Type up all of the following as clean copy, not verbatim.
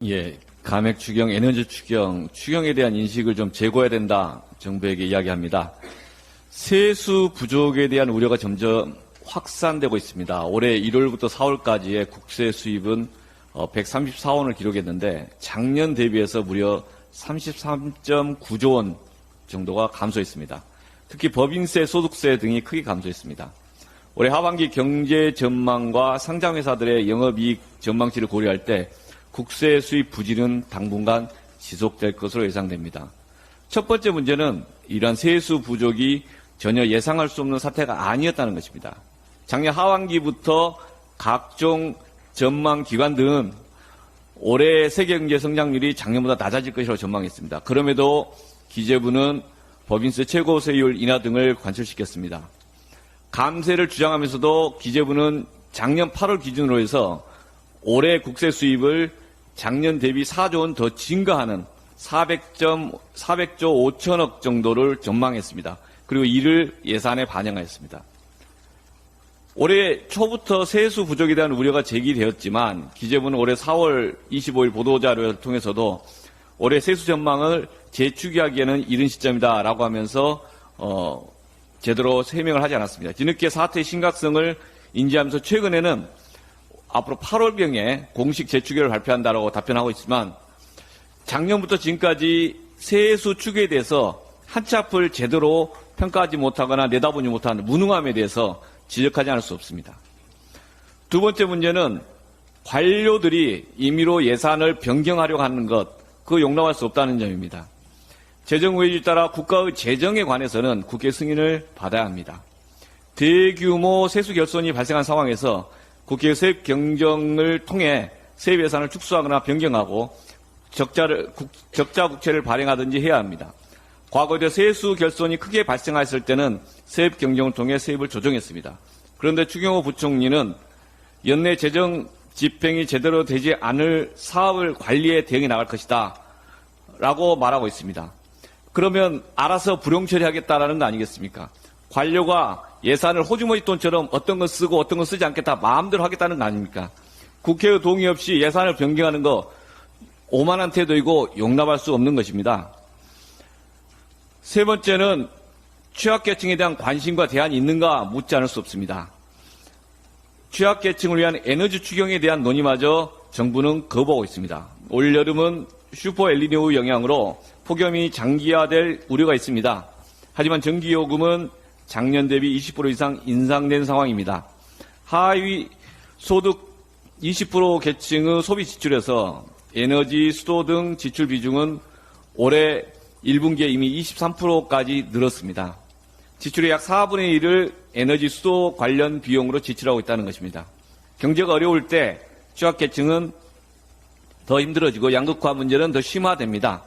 예, 감액 추경, 에너지 추경, 추경에 대한 인식을 좀 제고해야 된다. 정부에게 이야기합니다. 세수 부족에 대한 우려가 점점 확산되고 있습니다. 올해 1월부터 4월까지의 국세 수입은 134원을 기록했는데 작년 대비해서 무려 33.9조 원 정도가 감소했습니다. 특히 법인세, 소득세 등이 크게 감소했습니다. 올해 하반기 경제 전망과 상장회사들의 영업이익 전망치를 고려할 때 국세 수입 부진은 당분간 지속될 것으로 예상됩니다. 첫 번째 문제는 이러한 세수 부족이 전혀 예상할 수 없는 사태가 아니었다는 것입니다. 작년 하반기부터 각종 전망 기관들은 올해 세계 경제 성장률이 작년보다 낮아질 것이라고 전망했습니다. 그럼에도 기재부는 법인세 최고세율 인하 등을 관철시켰습니다. 감세를 주장하면서도 기재부는 작년 8월 기준으로 해서 올해 국세 수입을 작년 대비 4조 원 더 증가하는 400조 5천억 정도를 전망했습니다. 그리고 이를 예산에 반영하였습니다. 올해 초부터 세수 부족에 대한 우려가 제기되었지만 기재부는 올해 4월 25일 보도자료를 통해서도 올해 세수 전망을 재추기하기에는 이른 시점이다라고 하면서 제대로 해명을 하지 않았습니다. 뒤늦게 사태의 심각성을 인지하면서 최근에는 앞으로 8월경에 공식 재추계를 발표한다라고 답변하고 있지만 작년부터 지금까지 세수 추계에 대해서 한 치 앞을 제대로 평가하지 못하거나 내다보지 못하는 무능함에 대해서 지적하지 않을 수 없습니다. 두 번째 문제는 관료들이 임의로 예산을 변경하려고 하는 것, 그거 용납할 수 없다는 점입니다. 재정의회에 따라 국가의 재정에 관해서는 국회 승인을 받아야 합니다. 대규모 세수 결손이 발생한 상황에서 국회의 세입 경정을 통해 세입 예산을 축소하거나 변경하고 적자 국채를 발행하든지 해야 합니다. 과거에 세수 결손이 크게 발생했을 때는 세입 경정을 통해 세입을 조정했습니다. 그런데 추경호 부총리는 연내 재정 집행이 제대로 되지 않을 사업을 관리에 대응해 나갈 것이다 라고 말하고 있습니다. 그러면 알아서 불용 처리하겠다라는 거 아니겠습니까? 관료가 예산을 호주머니 돈처럼 어떤 거 쓰고 어떤 거 쓰지 않겠다 마음대로 하겠다는 거 아닙니까? 국회의 동의 없이 예산을 변경하는 거 오만한 태도이고 용납할 수 없는 것입니다. 세 번째는 취약계층에 대한 관심과 대안이 있는가 묻지 않을 수 없습니다. 취약계층을 위한 에너지 추경에 대한 논의마저 정부는 거부하고 있습니다. 올여름은 슈퍼 엘니뇨의 영향으로 폭염이 장기화될 우려가 있습니다. 하지만 전기요금은 작년 대비 20% 이상 인상된 상황입니다. 하위 소득 20% 계층의 소비 지출에서 에너지, 수도 등 지출 비중은 올해 1분기에 이미 23%까지 늘었습니다. 지출의 약 4분의 1을 에너지, 수도 관련 비용으로 지출하고 있다는 것입니다. 경제가 어려울 때 취약계층은 더 힘들어지고 양극화 문제는 더 심화됩니다.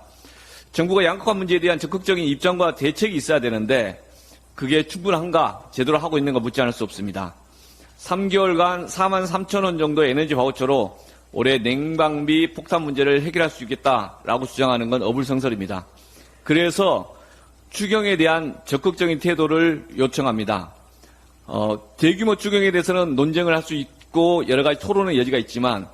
정부가 양극화 문제에 대한 적극적인 입장과 대책이 있어야 되는데 그게 충분한가, 제대로 하고 있는가 묻지 않을 수 없습니다. 3개월간 4만 3천 원 정도의 에너지 바우처로 올해 냉방비 폭탄 문제를 해결할 수 있겠다라고 주장하는 건 어불성설입니다. 그래서 추경에 대한 적극적인 태도를 요청합니다. 대규모 추경에 대해서는 논쟁을 할 수 있고 여러 가지 토론의 여지가 있지만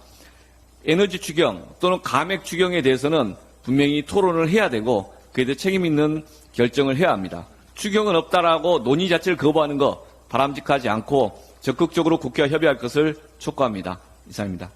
에너지 추경 또는 감액 추경에 대해서는 분명히 토론을 해야 되고 그에 대해 책임 있는 결정을 해야 합니다. 추경은 없다라고 논의 자체를 거부하는 거 바람직하지 않고 적극적으로 국회와 협의할 것을 촉구합니다. 이상입니다.